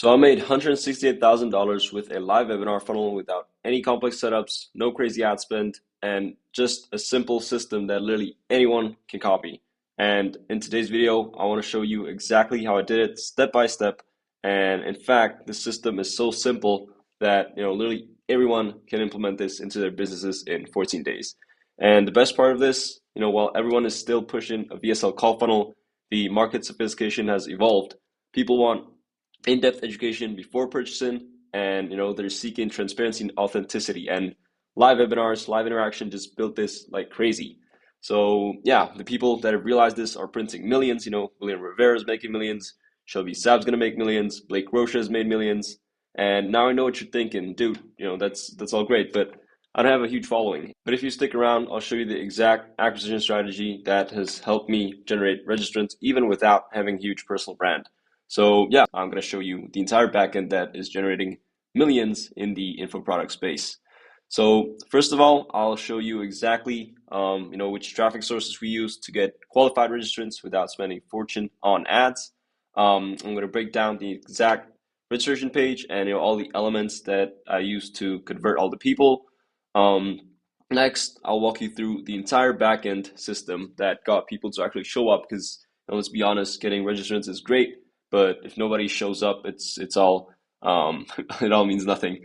So I made $168,000 with a live webinar funnel without any complex setups, no crazy ad spend, and just a simple system that literally anyone can copy. And in today's video, I want to show you exactly how I did it step by step. And in fact, the system is so simple that literally everyone can implement this into their businesses in 14 days. And the best part of this, while everyone is still pushing a VSL call funnel, the market sophistication has evolved. People want in-depth education before purchasing, and they're seeking transparency and authenticity, and live webinars, live interaction just built this like crazy. So yeah, the people that have realized this are printing millions. William Rivera is making millions, Shelby Saab's gonna make millions, Blake Rocha has made millions. And now I know what you're thinking, dude, that's all great, but I don't have a huge following. But if you stick around, I'll show you the exact acquisition strategy that has helped me generate registrants even without having a huge personal brand. So yeah, I'm going to show you the entire backend that is generating millions in the info product space. So first of all, I'll show you exactly which traffic sources we use to get qualified registrants without spending a fortune on ads. I'm going to break down the exact registration page and all the elements that I use to convert all the people. Next, I'll walk you through the entire backend system that got people to actually show up because let's be honest, getting registrants is great, but if nobody shows up, it's all it all means nothing.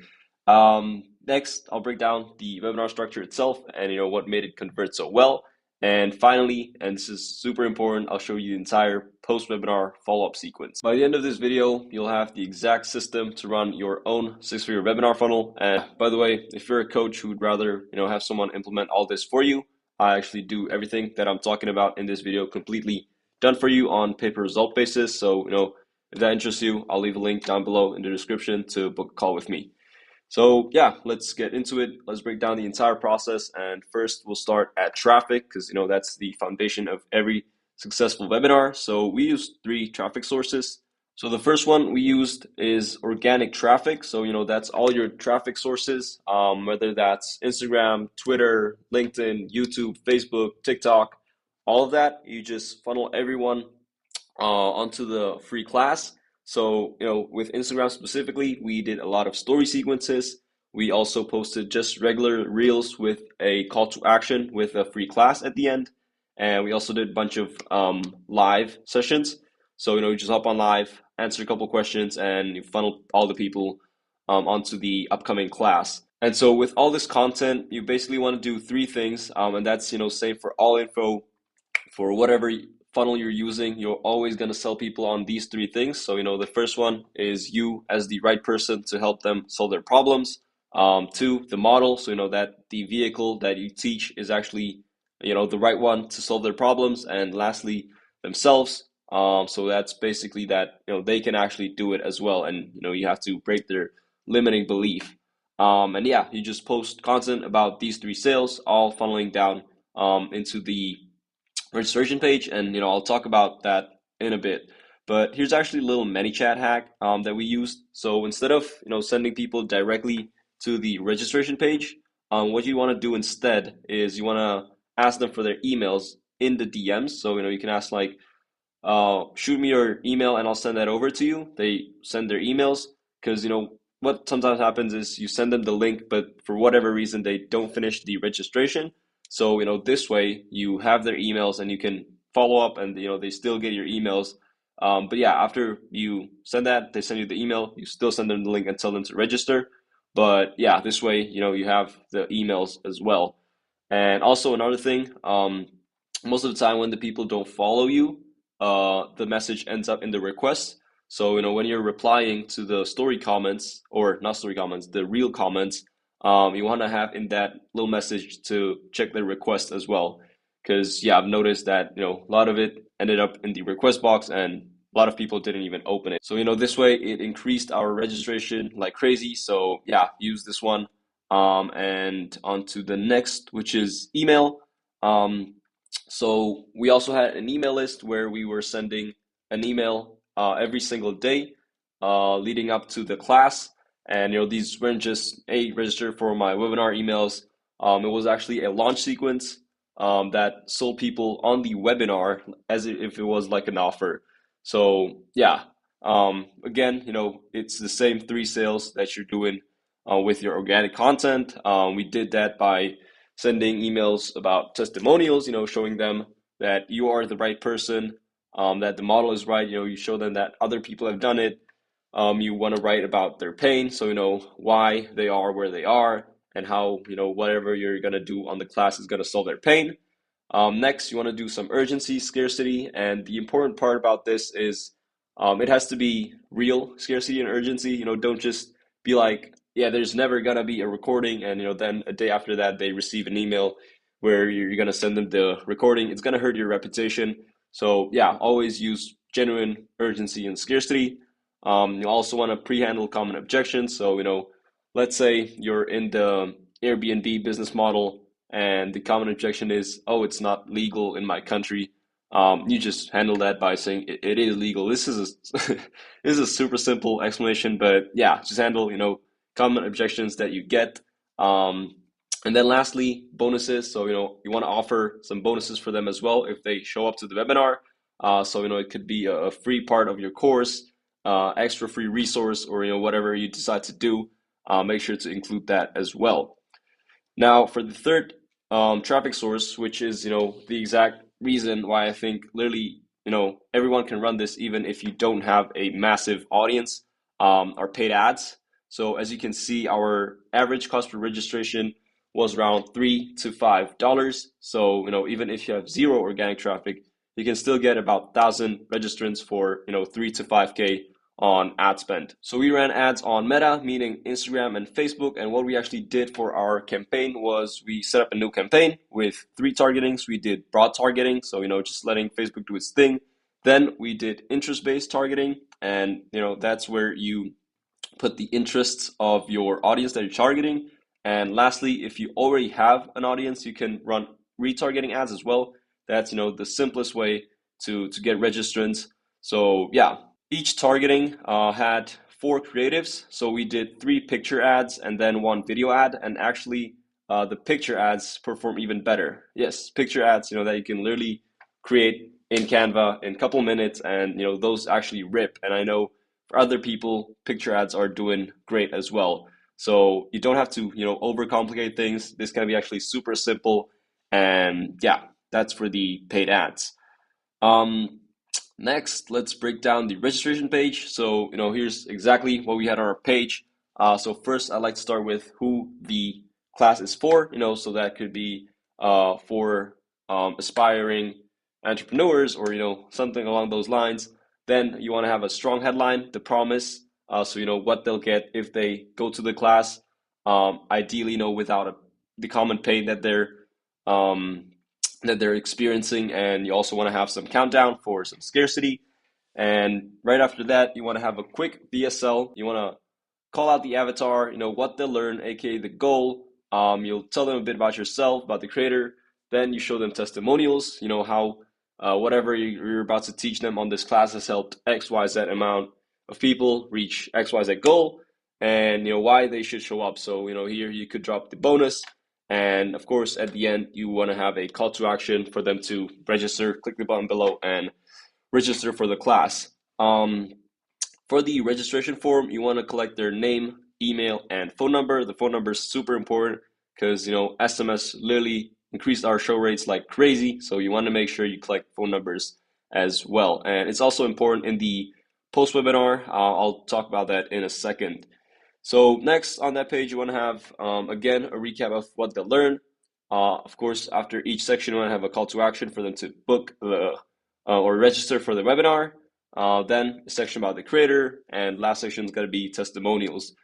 Next, I'll break down the webinar structure itself and what made it convert so well. And finally, and this is super important, I'll show you the entire post-webinar follow-up sequence. By the end of this video, you'll have the exact system to run your own six-figure webinar funnel. And by the way, if you're a coach who would rather have someone implement all this for you, I actually do everything that I'm talking about in this video completely done for you on pay-per-result basis. So if that interests you, I'll leave a link down below in the description to book a call with me. So yeah, let's get into it. Let's break down the entire process. And first we'll start at traffic because that's the foundation of every successful webinar. So we use 3 traffic sources. So the first one we used is organic traffic. So that's all your traffic sources, whether that's Instagram, Twitter, LinkedIn, YouTube, Facebook, TikTok, all of that. You just funnel everyone onto the free class. So, with Instagram specifically, we did a lot of story sequences. We also posted just regular reels with a call to action with a free class at the end. And we also did a bunch of live sessions. So, you just hop on live, answer a couple questions, and you funnel all the people onto the upcoming class. And so with all this content, you basically want to do 3 things. And that's, same for all info for whatever funnel you're using. You're always going to sell people on these 3 things. So the first one is you as the right person to help them solve their problems. 2, the model, so that the vehicle that you teach is actually the right one to solve their problems. And lastly, themselves. So that's basically that they can actually do it as well, and you have to break their limiting belief. And yeah, you just post content about these 3 sales, all funneling down into the registration page, and I'll talk about that in a bit. But here's actually a little ManyChat hack that we used. So instead of sending people directly to the registration page, what you want to do instead is you want to ask them for their emails in the DMs. So you can ask like, shoot me your email and I'll send that over to you. They send their emails because what sometimes happens is you send them the link, but for whatever reason they don't finish the registration. So this way you have their emails and you can follow up, and they still get your emails. But yeah, after you send that, they send you the email. You still send them the link and tell them to register. But yeah, this way you have the emails as well. And also another thing, most of the time when the people don't follow you, the message ends up in the request. So when you're replying to the story comments, or not story comments, the real comments, you want to have in that little message to check the request as well. Because yeah, I've noticed that a lot of it ended up in the request box and a lot of people didn't even open it. So this way it increased our registration like crazy. So yeah, use this one. And on to the next, which is email. So we also had an email list where we were sending an email every single day leading up to the class. And these weren't just, hey, register for my webinar emails. It was actually a launch sequence that sold people on the webinar as if it was like an offer. So yeah, Again, it's the same three sales that you're doing with your organic content. We did that by sending emails about testimonials, showing them that you are the right person, that the model is right. You show them that other people have done it. You want to write about their pain, so why they are where they are, and how whatever you're gonna do on the class is gonna solve their pain. Next, you want to do some urgency, scarcity, and the important part about this is it has to be real scarcity and urgency. Don't just be like, yeah, there's never gonna be a recording, and then a day after that they receive an email where you're gonna send them the recording. It's gonna hurt your reputation. So yeah, always use genuine urgency and scarcity. You also want to pre-handle common objections. So let's say you're in the Airbnb business model and the common objection is, oh, it's not legal in my country. You just handle that by saying it is legal. This is this is a super simple explanation, but yeah, just handle common objections that you get. And then lastly, bonuses. So you want to offer some bonuses for them as well if they show up to the webinar. So it could be a free part of your course, extra free resource, or whatever you decide to do. Make sure to include that as well. Now, for the third traffic source, which is the exact reason why I think literally everyone can run this, even if you don't have a massive audience, are paid ads. So as you can see, our average cost per registration was around $3 to $5. So even if you have zero organic traffic, you can still get about 1,000 registrants for 3 to 5K on ad spend. So we ran ads on Meta, meaning Instagram and Facebook. And what we actually did for our campaign was we set up a new campaign with 3 targetings. We did broad targeting, so just letting Facebook do its thing. Then we did interest-based targeting, and that's where you put the interests of your audience that you're targeting. And lastly, if you already have an audience, you can run retargeting ads as well. That's the simplest way to get registrants. So yeah, each targeting had 4 creatives. So we did 3 picture ads and then 1 video ad. And actually, the picture ads perform even better. Yes, picture ads, that you can literally create in Canva in a couple minutes, and those actually rip. And I know for other people, picture ads are doing great as well. So you don't have to overcomplicate things. This can be actually super simple. And yeah, that's for the paid ads. Next, let's break down the registration page. So, here's exactly what we had on our page. So first, I'd like to start with who the class is for, so that could be for aspiring entrepreneurs or, something along those lines. Then you want to have a strong headline, the promise, so what they'll get if they go to the class. Ideally, without the common pain um, that they're experiencing, and you also want to have some countdown for some scarcity. And right after that, you want to have a quick VSL. You want to call out the avatar, what they'll learn, aka the goal. You'll tell them a bit about yourself, about the creator. Then you show them testimonials, how whatever you're about to teach them on this class has helped XYZ amount of people reach XYZ goal, and why they should show up. So here you could drop the bonus, and of course at the end you want to have a call to action for them to register. Click the button below and register for the class. For the registration form, you want to collect their name, email, and phone number. The phone number is super important because SMS literally increased our show rates like crazy. So you want to make sure you collect phone numbers as well. And it's also important in the post webinar. I'll talk about that in a second. So next on that page, you want to have again a recap of what they'll learn. Of course, after each section, you want to have a call to action for them to book the or register for the webinar. Then a section about the creator, and last section is going to be testimonials.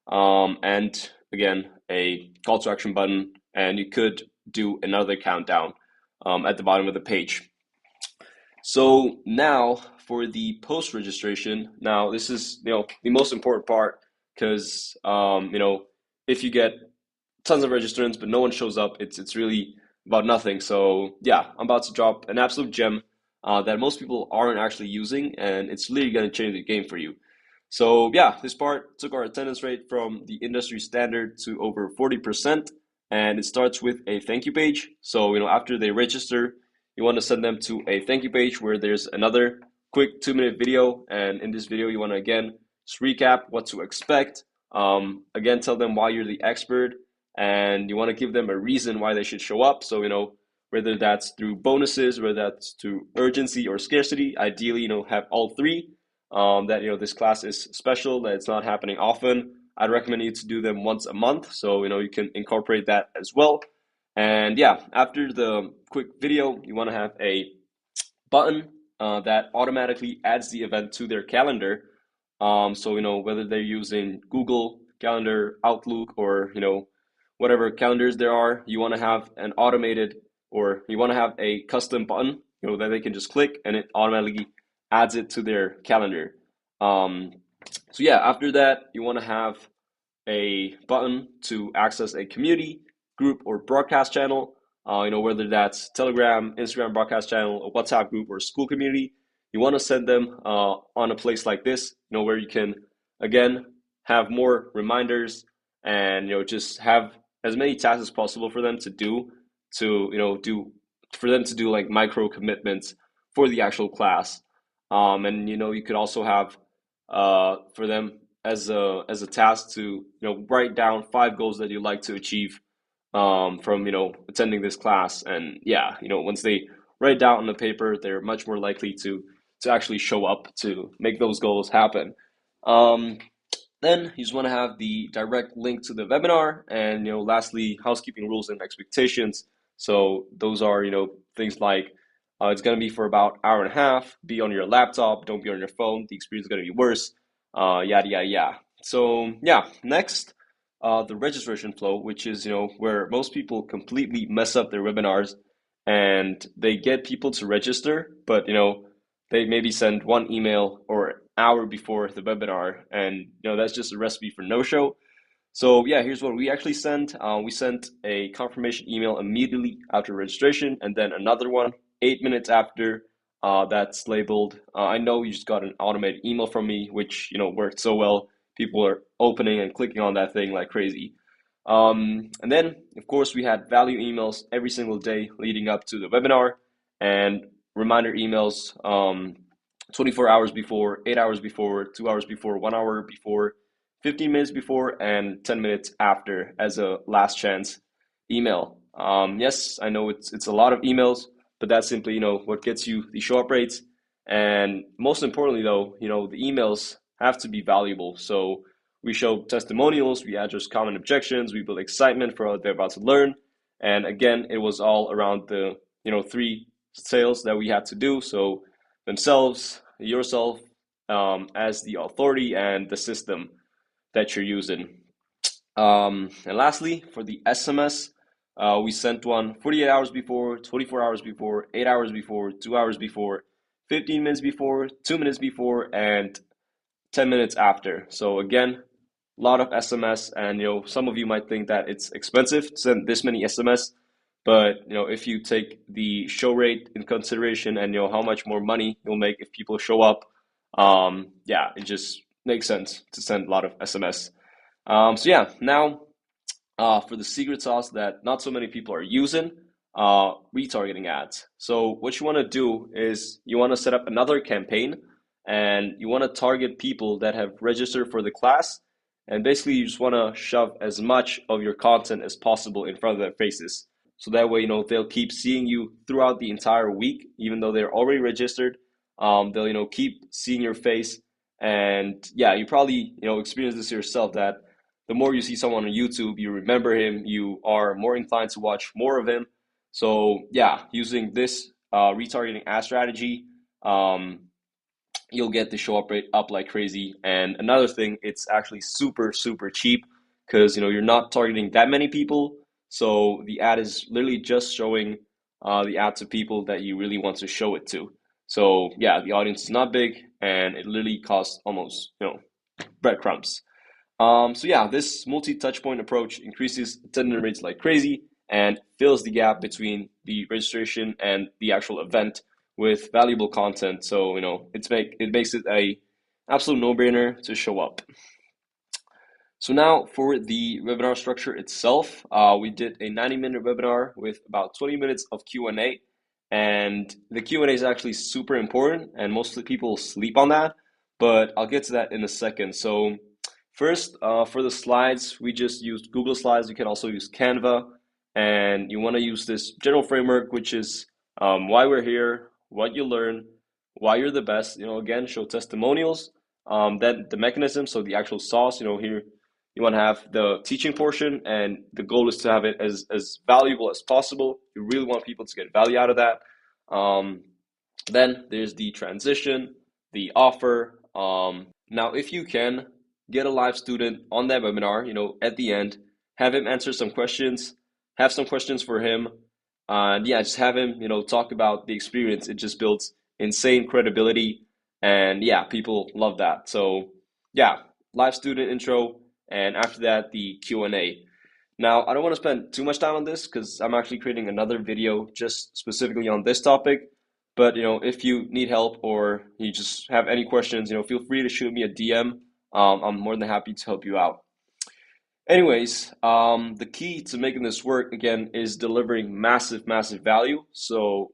And again, a call to action button, and you could do another countdown at the bottom of the page. So now for the post registration. Now this is the most important part, because if you get tons of registrants but no one shows up, it's really about nothing. So yeah, I'm about to drop an absolute gem that most people aren't actually using, and it's literally going to change the game for you. So yeah, this part took our attendance rate from the industry standard to over 40%, and it starts with a thank you page. So after they register, you want to send them to a thank you page where there's another quick 2-minute video. And in this video, you want to again just recap what to expect. Again, tell them why you're the expert, and you want to give them a reason why they should show up. So, whether that's through bonuses, whether that's through urgency or scarcity, ideally, have all three. That, this class is special, that it's not happening often. I'd recommend you to do them once a month. So, you can incorporate that as well. And yeah, after the quick video, you want to have a button that automatically adds the event to their calendar. So, whether they're using Google Calendar, Outlook, or, whatever calendars there are, you want to have an automated, or you want to have a custom button, that they can just click and it automatically adds it to their calendar. So yeah, after that, you want to have a button to access a community, group, or broadcast channel. Whether that's Telegram, Instagram broadcast channel, a WhatsApp group, or school community. You want to send them on a place like this, where you can, again, have more reminders and, just have as many tasks as possible for them to do, for them to do like micro commitments for the actual class. And, you could also have for them as a task to, write down 5 goals that you'd like to achieve from, attending this class. And yeah, once they write down on the paper, they're much more likely to actually show up to make those goals happen. Then you just want to have the direct link to the webinar, and lastly, housekeeping rules and expectations. So those are, things like it's going to be for about hour and a half. Be on your laptop, don't be on your phone. The experience is going to be worse. Yada yada yada. So yeah, next, the registration flow, which is where most people completely mess up their webinars, and they get people to register, but they maybe send one email or an hour before the webinar, and that's just a recipe for no-show. So yeah, here's what we actually sent. We sent a confirmation email immediately after registration, and then another one 8 minutes after. That's labeled. I know you just got an automated email from me, which worked so well. People are opening and clicking on that thing like crazy. And then, of course, we had value emails every single day leading up to the webinar, and reminder emails 24 hours before, 8 hours before, 2 hours before, 1 hour before, 15 minutes before, and 10 minutes after as a last chance email. Yes, I know it's a lot of emails, but that's simply what gets you the show up rates. And most importantly, though, the emails have to be valuable. So we show testimonials, we address common objections, we build excitement for what they're about to learn. And again, it was all around the 3 sales that we had to do. So themselves, yourself as the authority, and the system that you're using. And lastly, for the SMS, we sent one 48 hours before, 24 hours before, 8 hours before, 2 hours before, 15 minutes before, 2 minutes before, and 10 minutes after. So again, a lot of SMS, and some of you might think that it's expensive to send this many SMS, but if you take the show rate in consideration, and how much more money you'll make if people show up, yeah, it just makes sense to send a lot of SMS. So yeah, now for the secret sauce that not so many people are using, retargeting ads. So what you want to do is you want to set up another campaign, and you want to target people that have registered for the class, and basically you just want to shove as much of your content as possible in front of their faces. So that way, they'll keep seeing you throughout the entire week, even though they're already registered. They'll keep seeing your face. And yeah, you probably, experience this yourself, that the more you see someone on YouTube, you remember him, you are more inclined to watch more of him. So yeah, using this retargeting ad strategy, you'll get the show up rate up like crazy. And another thing, it's actually super, super cheap, because you're not targeting that many people. So the ad is literally just showing the ad to people that you really want to show it to. So yeah, the audience is not big, and it literally costs almost, breadcrumbs. So yeah, this multi-touch point approach increases attendance rates like crazy, and fills the gap between the registration and the actual event with valuable content. So it makes it a absolute no-brainer to show up. So now for the webinar structure itself, we did a 90-minute webinar with about 20 minutes of Q&A. And the Q&A is actually super important, and most of the people sleep on that, but I'll get to that in a second. So first, for the slides, we just used Google Slides. You can also use Canva, and you want to use this general framework, which is why we're here, what you learn, why you're the best. Again, show testimonials. Then the mechanism, so the actual sauce. Here you want to have the teaching portion, and the goal is to have it as valuable as possible. You really want people to get value out of that. Um, then there's the transition, the offer. Now, if you can get a live student on that webinar, at the end, have him answer some questions, have some questions for him, and yeah, just have him, talk about the experience. It just builds insane credibility, and yeah, people love that. So yeah, live student intro, and after that, the Q&A. Now, I don't want to spend too much time on this because I'm actually creating another video just specifically on this topic. But if you need help or you just have any questions, feel free to shoot me a DM. I'm more than happy to help you out. Anyways, the key to making this work again is delivering massive, massive value. So,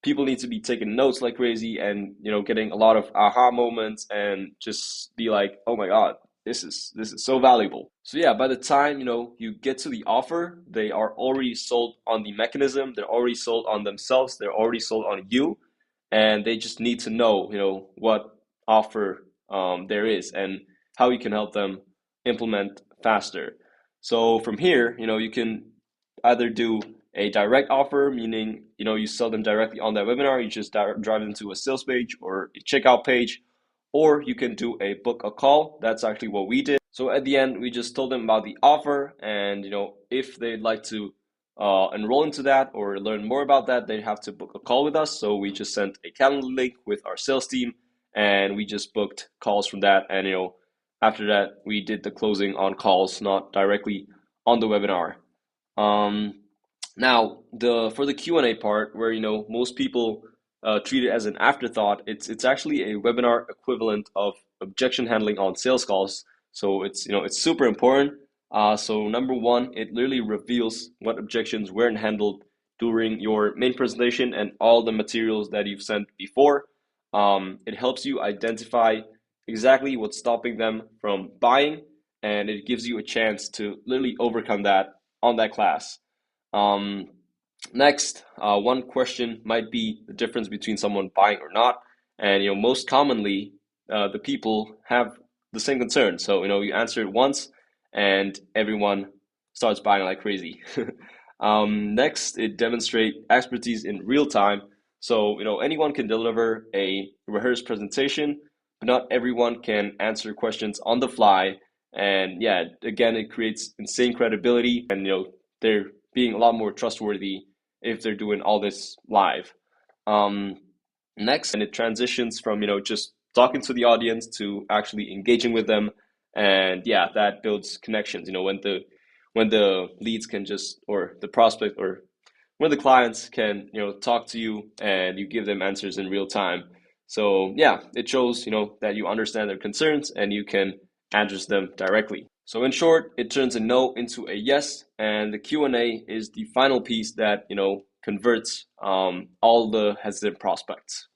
people need to be taking notes like crazy and, getting a lot of aha moments and just be like, oh my God, this is so valuable. So yeah, by the time, you get to the offer, they are already sold on the mechanism, they're already sold on themselves, they're already sold on you, and they just need to know, what offer there is and how you can help them implement faster. So from here, you can either do a direct offer, meaning, you sell them directly on that webinar, you just drive them to a sales page or a checkout page, or you can do a book a call. That's actually what we did. So at the end, we just told them about the offer, and if they'd like to enroll into that or learn more about that, they'd have to book a call with us. So we just sent a calendar link with our sales team, and we just booked calls from that. And after that, we did the closing on calls, not directly on the webinar. Now, for the Q&A part, where most people treat it as an afterthought, it's actually a webinar equivalent of objection handling on sales calls. So it's super important. So number one, it literally reveals what objections weren't handled during your main presentation and all the materials that you've sent before. It helps you identify exactly what's stopping them from buying, and it gives you a chance to literally overcome that on that class. Um, Next, one question might be the difference between someone buying or not, and most commonly, the people have the same concern. So you answer it once, and everyone starts buying like crazy. Next, it demonstrates expertise in real time. So anyone can deliver a rehearsed presentation, but not everyone can answer questions on the fly. And yeah, again, it creates insane credibility, and they're being a lot more trustworthy if they're doing all this live. Um, Next, and it transitions from just talking to the audience to actually engaging with them, and yeah, that builds connections. When the leads can just, or the prospect, or when the clients can talk to you and you give them answers in real time. So yeah, it shows that you understand their concerns and you can address them directly. So in short, it turns a no into a yes, and the Q&A is the final piece that converts all the hesitant prospects.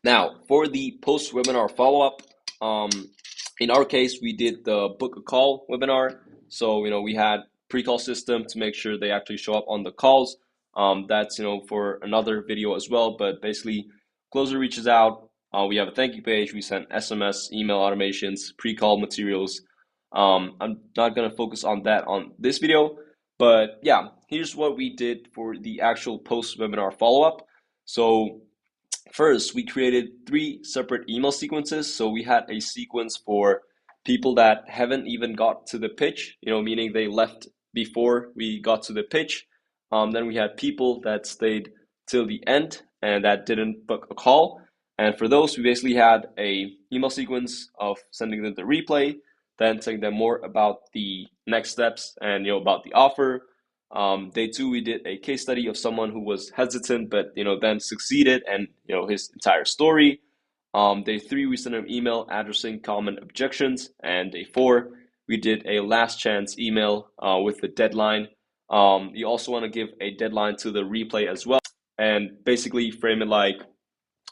Now, for the post-webinar follow-up, in our case, we did the book a call webinar. So we had pre-call system to make sure they actually show up on the calls. That's for another video as well. But basically, closer reaches out. We have a thank you page. We sent SMS, email automations, pre-call materials. I'm not gonna focus on that on this video, but yeah, here's what we did for the actual post-webinar follow-up. So first, we created 3 separate email sequences. So we had a sequence for people that haven't even got to the pitch, meaning they left before we got to the pitch. Then we had people that stayed till the end and that didn't book a call. And for those, we basically had a email sequence of sending them the replay, then telling them more about the next steps and about the offer. Day 2, we did a case study of someone who was hesitant, but then succeeded, and his entire story. Day 3, we sent an email addressing common objections, and day 4, we did a last chance email with the deadline. You also want to give a deadline to the replay as well. and basically frame it like,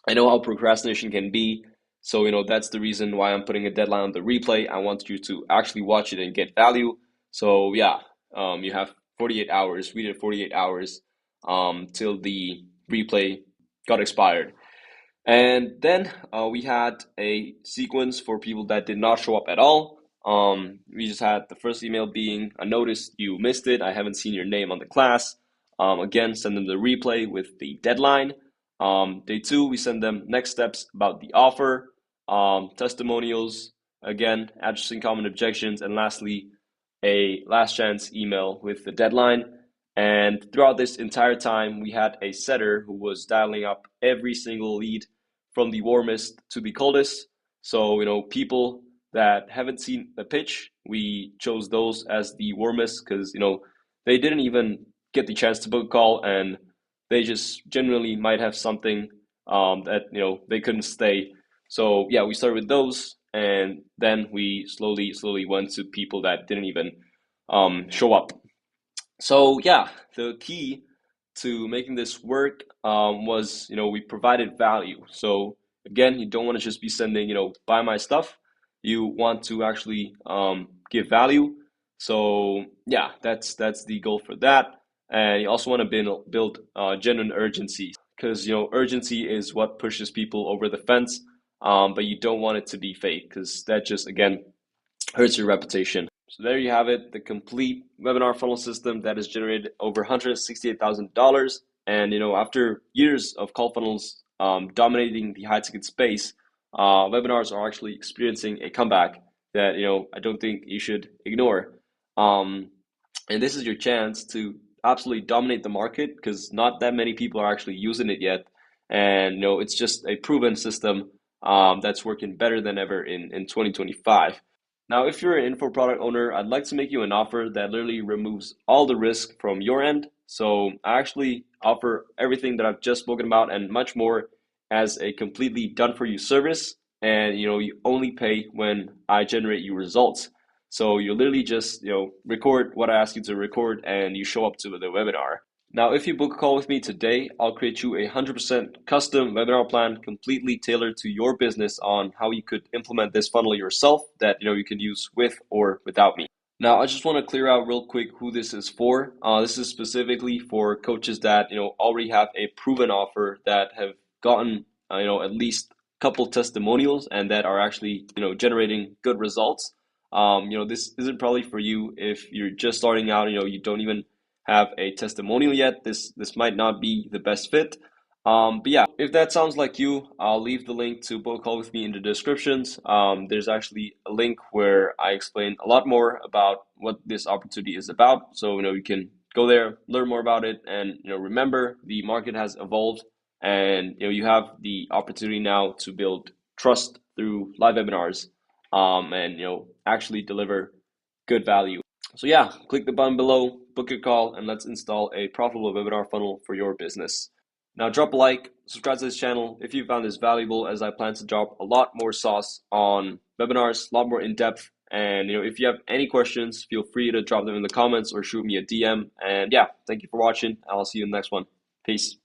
I know how procrastination can be. So, that's the reason why I'm putting a deadline on the replay. I want you to actually watch it and get value. So, yeah, you have 48 hours. We did 48 hours till the replay got expired. And then we had a sequence for people that did not show up at all. We just had the first email being, I noticed you missed it. I haven't seen your name on the class. Again, send them the replay with the deadline. Day two, we send them next steps about the offer, testimonials, again, addressing common objections, and lastly, a last chance email with the deadline. And throughout this entire time, we had a setter who was dialing up every single lead from the warmest to the coldest. So, people that haven't seen a pitch, we chose those as the warmest because, they didn't even get the chance to book a call and they just generally might have something that, they couldn't stay. So, yeah, we started with those and then we slowly went to people that didn't even show up. So yeah, the key to making this work was, we provided value. So again, you don't want to just be sending, buy my stuff. You want to actually give value. So yeah, that's the goal for that. And you also want to build genuine urgency because urgency is what pushes people over the fence. But you don't want it to be fake because that just again hurts your reputation. So there you have it, the complete webinar funnel system that has generated over $168,000. And after years of call funnels dominating the high ticket space, webinars are actually experiencing a comeback that I don't think you should ignore. And this is your chance to absolutely dominate the market because not that many people are actually using it yet. And it's just a proven system that's working better than ever in 2025. Now, if you're an info product owner, I'd like to make you an offer that literally removes all the risk from your end. So I actually offer everything that I've just spoken about and much more as a completely done for you service. And you only pay when I generate you results. So you literally just record what I ask you to record and you show up to the webinar. Now, if you book a call with me today, I'll create you a 100% custom webinar plan completely tailored to your business on how you could implement this funnel yourself that you can use with or without me. Now, I just want to clear out real quick who this is for. This is specifically for coaches that already have a proven offer that have gotten at least a couple testimonials and that are actually generating good results. This isn't probably for you if you're just starting out. You don't even have a testimonial yet. This might not be the best fit. But yeah, if that sounds like you, I'll leave the link to book a call with me in the descriptions. There's actually a link where I explain a lot more about what this opportunity is about. So you can go there, learn more about it, and remember the market has evolved, and you have the opportunity now to build trust through live webinars, and actually deliver good value. So yeah, click the button below, book your call, and let's install a profitable webinar funnel for your business. Now drop a like, subscribe to this channel if you found this valuable, as I plan to drop a lot more sauce on webinars, a lot more in depth. And if you have any questions, feel free to drop them in the comments or shoot me a DM. And yeah, thank you for watching. I'll see you in the next one. Peace.